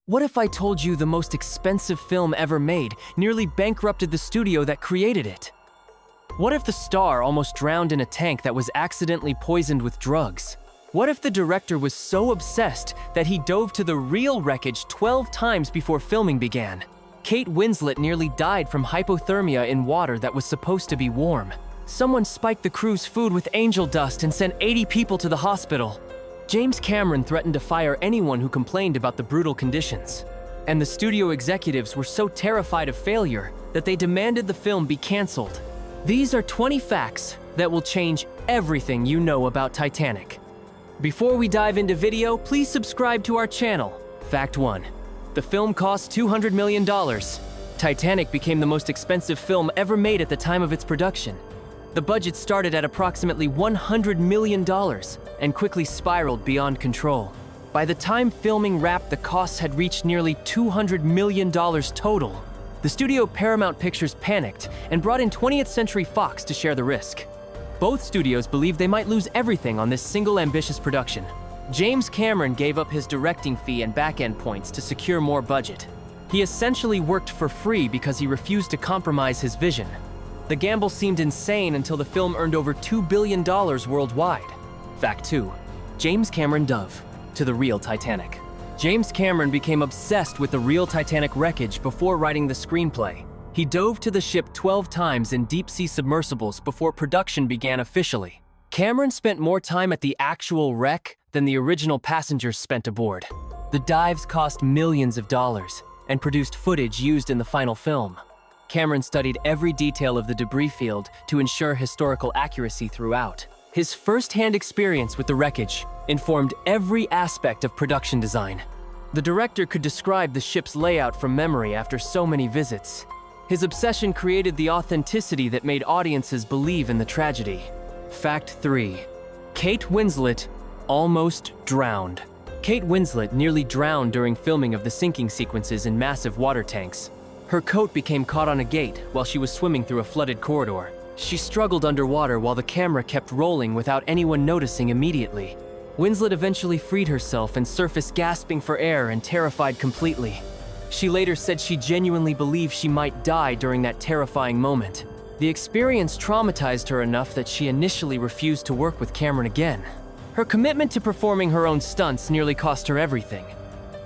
What if I told you the most expensive film ever made nearly bankrupted the studio that created it? What if the star almost drowned in a tank that was accidentally poisoned with drugs? What if the director was so obsessed that he dove to the real wreckage 12 times before filming began? Kate Winslet nearly died from hypothermia in water that was supposed to be warm. Someone spiked the crew's food with angel dust and sent 80 people to the hospital. James Cameron threatened to fire anyone who complained about the brutal conditions. And the studio executives were so terrified of failure that they demanded the film be canceled. These are 20 facts that will change everything you know about Titanic. Before we dive into video, please subscribe to our channel. Fact 1. The film cost $200 million. Titanic became the most expensive film ever made at the time of its production. The budget started at approximately $100 million and quickly spiraled beyond control. By the time filming wrapped, the costs had reached nearly $200 million total. The studio Paramount Pictures panicked and brought in 20th Century Fox to share the risk. Both studios believed they might lose everything on this single ambitious production. James Cameron gave up his directing fee and back-end points to secure more budget. He essentially worked for free because he refused to compromise his vision. The gamble seemed insane until the film earned over $2 billion worldwide. Fact 2. James Cameron dove to the real Titanic. James Cameron became obsessed with the real Titanic wreckage before writing the screenplay. He dove to the ship 12 times in deep-sea submersibles before production began officially. Cameron spent more time at the actual wreck than the original passengers spent aboard. The dives cost millions of dollars and produced footage used in the final film. Cameron studied every detail of the debris field to ensure historical accuracy throughout. His first-hand experience with the wreckage informed every aspect of production design. The director could describe the ship's layout from memory after so many visits. His obsession created the authenticity that made audiences believe in the tragedy. Fact 3. Kate Winslet almost drowned. Kate Winslet nearly drowned during filming of the sinking sequences in massive water tanks. Her coat became caught on a gate while she was swimming through a flooded corridor. She struggled underwater while the camera kept rolling without anyone noticing immediately. Winslet eventually freed herself and surfaced gasping for air and terrified completely. She later said she genuinely believed she might die during that terrifying moment. The experience traumatized her enough that she initially refused to work with Cameron again. Her commitment to performing her own stunts nearly cost her everything.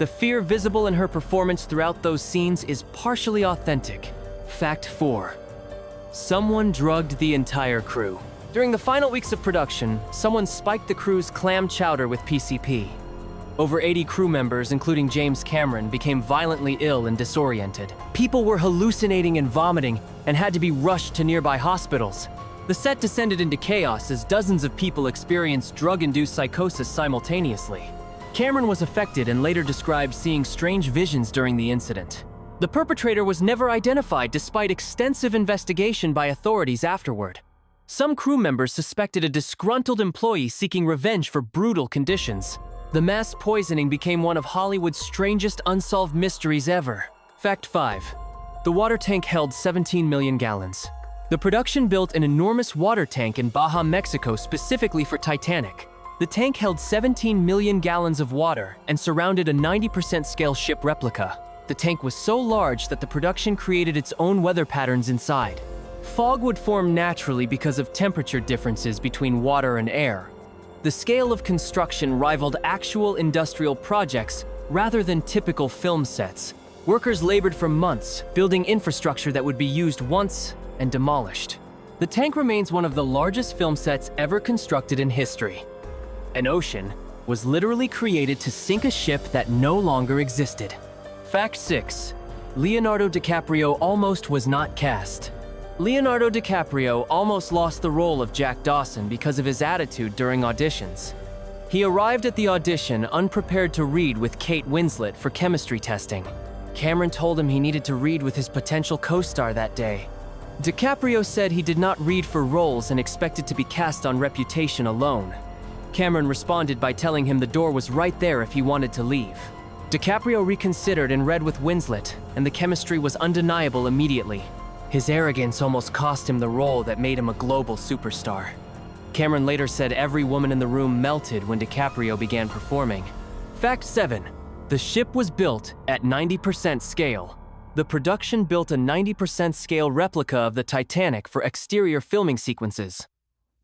The fear visible in her performance throughout those scenes is partially authentic. Fact 4. Someone drugged the entire crew. During the final weeks of production, someone spiked the crew's clam chowder with PCP. Over 80 crew members, including James Cameron, became violently ill and disoriented. People were hallucinating and vomiting and had to be rushed to nearby hospitals. The set descended into chaos as dozens of people experienced drug-induced psychosis simultaneously. Cameron was affected and later described seeing strange visions during the incident. The perpetrator was never identified despite extensive investigation by authorities afterward. Some crew members suspected a disgruntled employee seeking revenge for brutal conditions. The mass poisoning became one of Hollywood's strangest unsolved mysteries ever. Fact 5. The water tank held 17 million gallons. The production built an enormous water tank in Baja, Mexico specifically for Titanic. The tank held 17 million gallons of water and surrounded a 90% scale ship replica. The tank was so large that the production created its own weather patterns inside. Fog would form naturally because of temperature differences between water and air. The scale of construction rivaled actual industrial projects rather than typical film sets. Workers labored for months, building infrastructure that would be used once and demolished. The tank remains one of the largest film sets ever constructed in history. An ocean was literally created to sink a ship that no longer existed. Fact 6. Leonardo DiCaprio almost was not cast. Leonardo DiCaprio almost lost the role of Jack Dawson because of his attitude during auditions. He arrived at the audition unprepared to read with Kate Winslet for chemistry testing. Cameron told him he needed to read with his potential co-star that day. DiCaprio said he did not read for roles and expected to be cast on reputation alone. Cameron responded by telling him the door was right there if he wanted to leave. DiCaprio reconsidered and read with Winslet, and the chemistry was undeniable immediately. His arrogance almost cost him the role that made him a global superstar. Cameron later said every woman in the room melted when DiCaprio began performing. Fact 7. The ship was built at 90% scale. The production built a 90% scale replica of the Titanic for exterior filming sequences.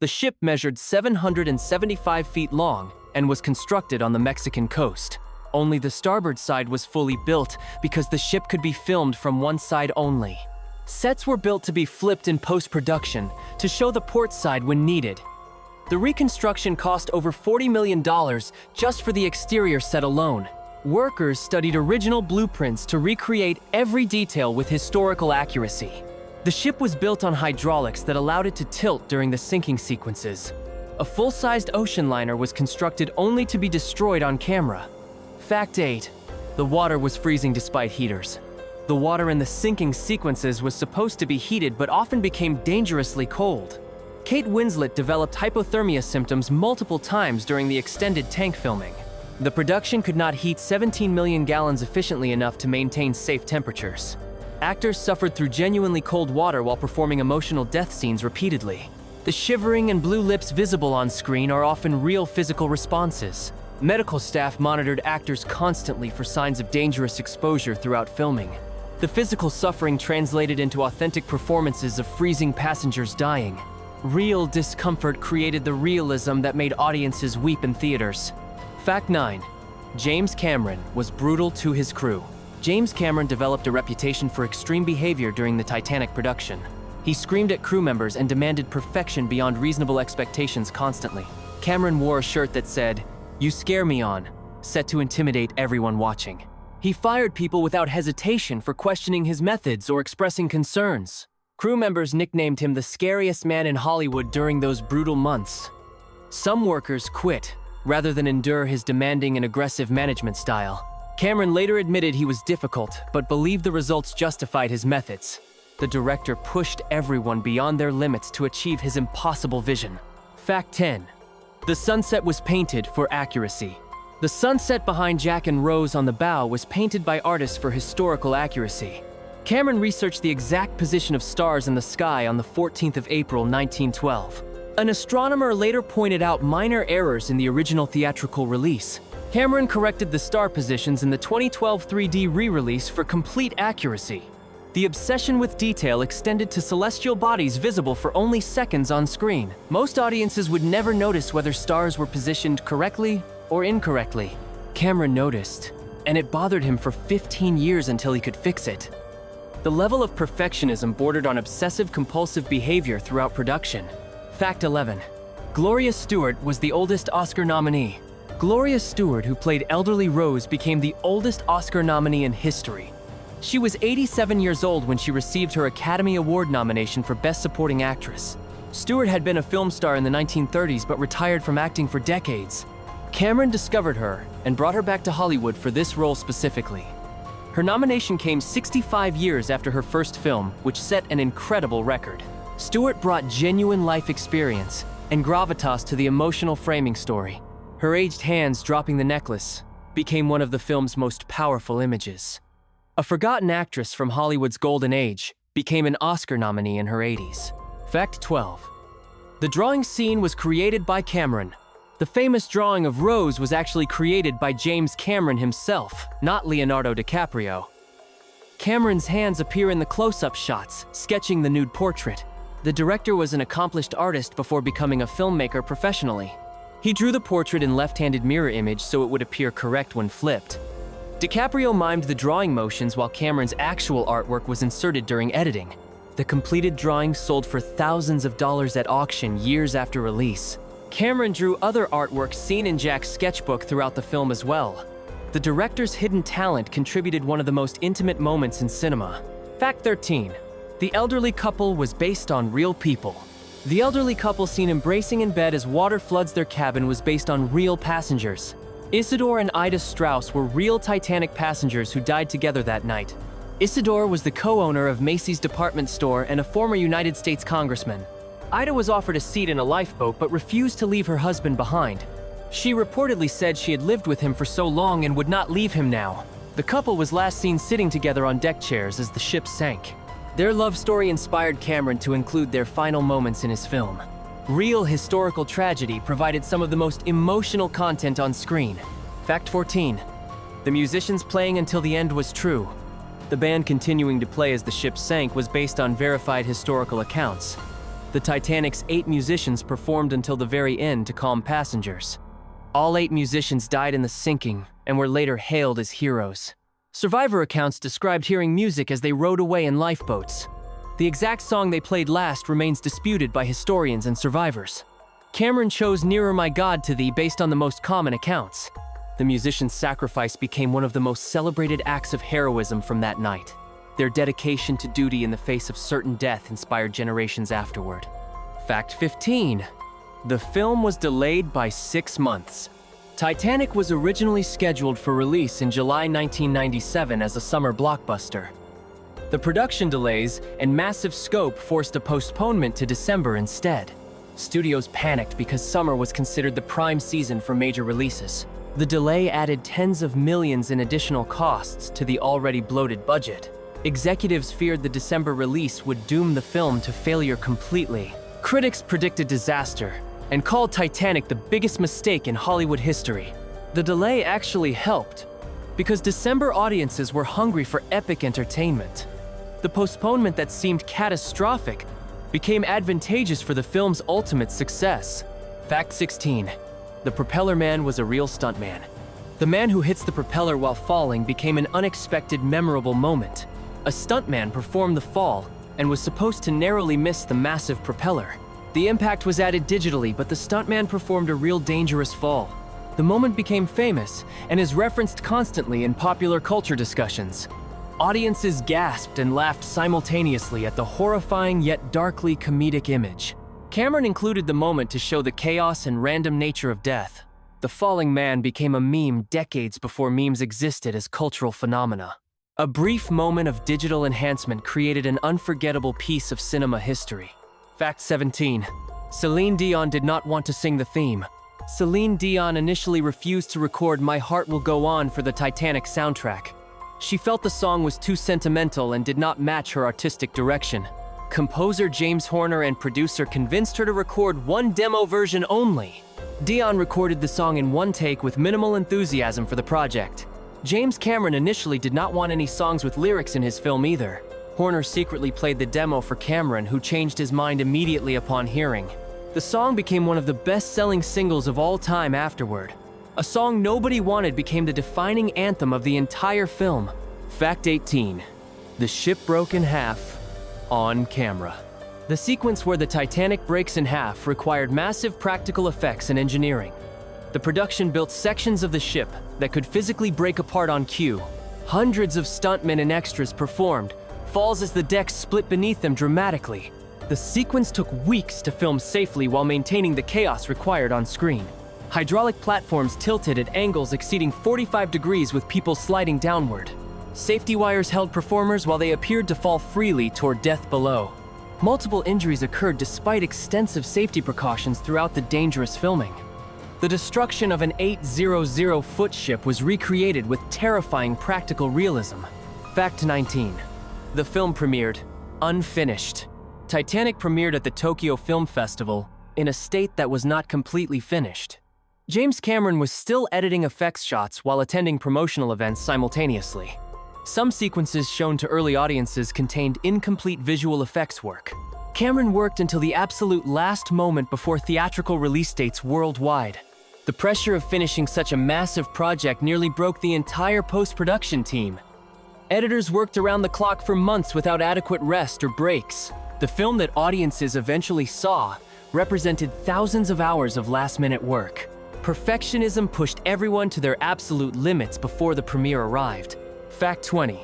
The ship measured 775 feet long and was constructed on the Mexican coast. Only the starboard side was fully built because the ship could be filmed from one side only. Sets were built to be flipped in post-production to show the port side when needed. The reconstruction cost over $40 million just for the exterior set alone. Workers studied original blueprints to recreate every detail with historical accuracy. The ship was built on hydraulics that allowed it to tilt during the sinking sequences. A full-sized ocean liner was constructed only to be destroyed on camera. Fact 8. The water was freezing despite heaters. The water in the sinking sequences was supposed to be heated but often became dangerously cold. Kate Winslet developed hypothermia symptoms multiple times during the extended tank filming. The production could not heat 17 million gallons efficiently enough to maintain safe temperatures. Actors suffered through genuinely cold water while performing emotional death scenes repeatedly. The shivering and blue lips visible on screen are often real physical responses. Medical staff monitored actors constantly for signs of dangerous exposure throughout filming. The physical suffering translated into authentic performances of freezing passengers dying. Real discomfort created the realism that made audiences weep in theaters. Fact 9. James Cameron was brutal to his crew. James Cameron developed a reputation for extreme behavior during the Titanic production. He screamed at crew members and demanded perfection beyond reasonable expectations constantly. Cameron wore a shirt that said, "You scare me on," set to intimidate everyone watching. He fired people without hesitation for questioning his methods or expressing concerns. Crew members nicknamed him the scariest man in Hollywood during those brutal months. Some workers quit rather than endure his demanding and aggressive management style. Cameron later admitted he was difficult, but believed the results justified his methods. The director pushed everyone beyond their limits to achieve his impossible vision. Fact 10. The sunset was painted for accuracy. The sunset behind Jack and Rose on the bow was painted by artists for historical accuracy. Cameron researched the exact position of stars in the sky on the 14th of April, 1912. An astronomer later pointed out minor errors in the original theatrical release. Cameron corrected the star positions in the 2012 3D re-release for complete accuracy. The obsession with detail extended to celestial bodies visible for only seconds on screen. Most audiences would never notice whether stars were positioned correctly or incorrectly. Cameron noticed, and it bothered him for 15 years until he could fix it. The level of perfectionism bordered on obsessive-compulsive behavior throughout production. Fact 11. Gloria Stewart was the oldest Oscar nominee. Gloria Stewart, who played elderly Rose, became the oldest Oscar nominee in history. She was 87 years old when she received her Academy Award nomination for Best Supporting Actress. Stewart had been a film star in the 1930s but retired from acting for decades. Cameron discovered her and brought her back to Hollywood for this role specifically. Her nomination came 65 years after her first film, which set an incredible record. Stewart brought genuine life experience and gravitas to the emotional framing story. Her aged hands dropping the necklace became one of the film's most powerful images. A forgotten actress from Hollywood's golden age became an Oscar nominee in her 80s. Fact 12. The drawing scene was created by Cameron. The famous drawing of Rose was actually created by James Cameron himself, not Leonardo DiCaprio. Cameron's hands appear in the close-up shots, sketching the nude portrait. The director was an accomplished artist before becoming a filmmaker professionally. He drew the portrait in left-handed mirror image so it would appear correct when flipped. DiCaprio mimed the drawing motions while Cameron's actual artwork was inserted during editing. The completed drawing sold for thousands of dollars at auction years after release. Cameron drew other artwork seen in Jack's sketchbook throughout the film as well. The director's hidden talent contributed one of the most intimate moments in cinema. Fact 13. The elderly couple was based on real people. The elderly couple seen embracing in bed as water floods their cabin was based on real passengers. Isidore and Ida Strauss were real Titanic passengers who died together that night. Isidore was the co-owner of Macy's department store and a former United States congressman. Ida was offered a seat in a lifeboat but refused to leave her husband behind. She reportedly said she had lived with him for so long and would not leave him now. The couple was last seen sitting together on deck chairs as the ship sank. Their love story inspired Cameron to include their final moments in his film. Real historical tragedy provided some of the most emotional content on screen. Fact 14. The musicians playing until the end was true. The band continuing to play as the ship sank was based on verified historical accounts. The Titanic's 8 musicians performed until the very end to calm passengers. All 8 musicians died in the sinking and were later hailed as heroes. Survivor accounts described hearing music as they rowed away in lifeboats. The exact song they played last remains disputed by historians and survivors. Cameron chose Nearer My God to Thee based on the most common accounts. The musicians' sacrifice became one of the most celebrated acts of heroism from that night. Their dedication to duty in the face of certain death inspired generations afterward. Fact 15. The film was delayed by 6 months. Titanic was originally scheduled for release in July 1997 as a summer blockbuster. The production delays and massive scope forced a postponement to December instead. Studios panicked because summer was considered the prime season for major releases. The delay added tens of millions in additional costs to the already bloated budget. Executives feared the December release would doom the film to failure completely. Critics predicted disaster and called Titanic the biggest mistake in Hollywood history. The delay actually helped, because December audiences were hungry for epic entertainment. The postponement that seemed catastrophic became advantageous for the film's ultimate success. Fact 16. The propeller man was a real stuntman. The man who hits the propeller while falling became an unexpected, memorable moment. A stuntman performed the fall and was supposed to narrowly miss the massive propeller. The impact was added digitally, but the stuntman performed a real dangerous fall. The moment became famous and is referenced constantly in popular culture discussions. Audiences gasped and laughed simultaneously at the horrifying yet darkly comedic image. Cameron included the moment to show the chaos and random nature of death. The falling man became a meme decades before memes existed as cultural phenomena. A brief moment of digital enhancement created an unforgettable piece of cinema history. Fact 17. Celine Dion did not want to sing the theme. Celine Dion initially refused to record My Heart Will Go On for the Titanic soundtrack. She felt the song was too sentimental and did not match her artistic direction. Composer James Horner and producer convinced her to record one demo version only. Dion recorded the song in one take with minimal enthusiasm for the project. James Cameron initially did not want any songs with lyrics in his film either. Horner secretly played the demo for Cameron, who changed his mind immediately upon hearing. The song became one of the best-selling singles of all time afterward. A song nobody wanted became the defining anthem of the entire film. Fact 18. The ship broke in half on camera. The sequence where the Titanic breaks in half required massive practical effects and engineering. The production built sections of the ship that could physically break apart on cue. Hundreds of stuntmen and extras performed falls as the decks split beneath them dramatically. The sequence took weeks to film safely while maintaining the chaos required on screen. Hydraulic platforms tilted at angles exceeding 45 degrees with people sliding downward. Safety wires held performers while they appeared to fall freely toward death below. Multiple injuries occurred despite extensive safety precautions throughout the dangerous filming. The destruction of an 800-foot ship was recreated with terrifying practical realism. Fact 19. The film premiered unfinished. Titanic premiered at the Tokyo Film Festival in a state that was not completely finished. James Cameron was still editing effects shots while attending promotional events simultaneously. Some sequences shown to early audiences contained incomplete visual effects work. Cameron worked until the absolute last moment before theatrical release dates worldwide. The pressure of finishing such a massive project nearly broke the entire post-production team. Editors worked around the clock for months without adequate rest or breaks. The film that audiences eventually saw represented thousands of hours of last-minute work. Perfectionism pushed everyone to their absolute limits before the premiere arrived. Fact 20.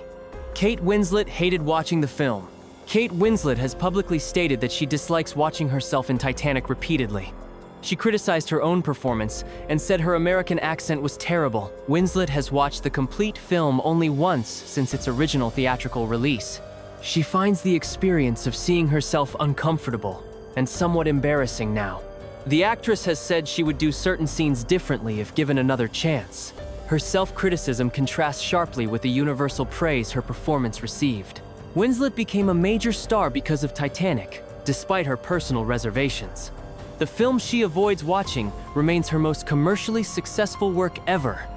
Kate Winslet hated watching the film. Kate Winslet has publicly stated that she dislikes watching herself in Titanic repeatedly. She criticized her own performance and said her American accent was terrible. Winslet has watched the complete film only once since its original theatrical release. She finds the experience of seeing herself uncomfortable and somewhat embarrassing now. The actress has said she would do certain scenes differently if given another chance. Her self-criticism contrasts sharply with the universal praise her performance received. Winslet became a major star because of Titanic, despite her personal reservations. The film she avoids watching remains her most commercially successful work ever.